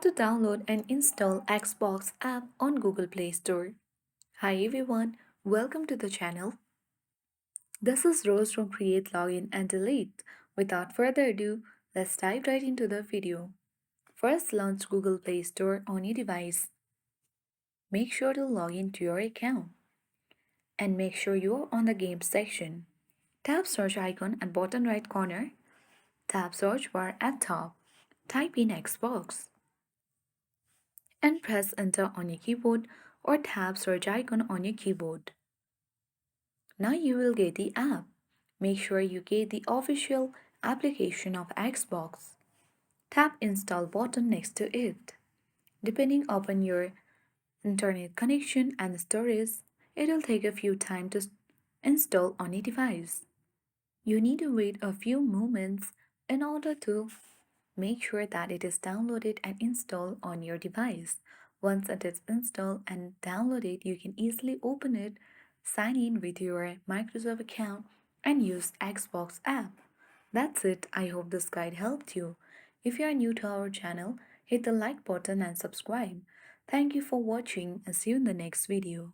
to download and install Xbox app on Google Play Store. Hi everyone, welcome to the channel. This is Rose from Create Login and Delete. Without further ado, let's dive right into the video. First, launch Google Play Store on your device. Make sure to log into your account and make sure you're on the Games section. Tap search icon at bottom right corner. Tap search bar at top. Type in Xbox and press enter on your keyboard or tap search icon on your keyboard. Now you will get the app. Make sure you get the official application of Xbox. Tap install button next to it. Depending upon your internet connection and storage, it will take a few time to install on your device. You need to wait a few moments in order to make sure that it is downloaded and installed on your device. Once it is installed and downloaded, you can easily open it, sign in with your Microsoft account, and use Xbox app. That's it. I hope this guide helped you. If you are new to our channel, hit the like button and subscribe. Thank you for watching and see you in the next video.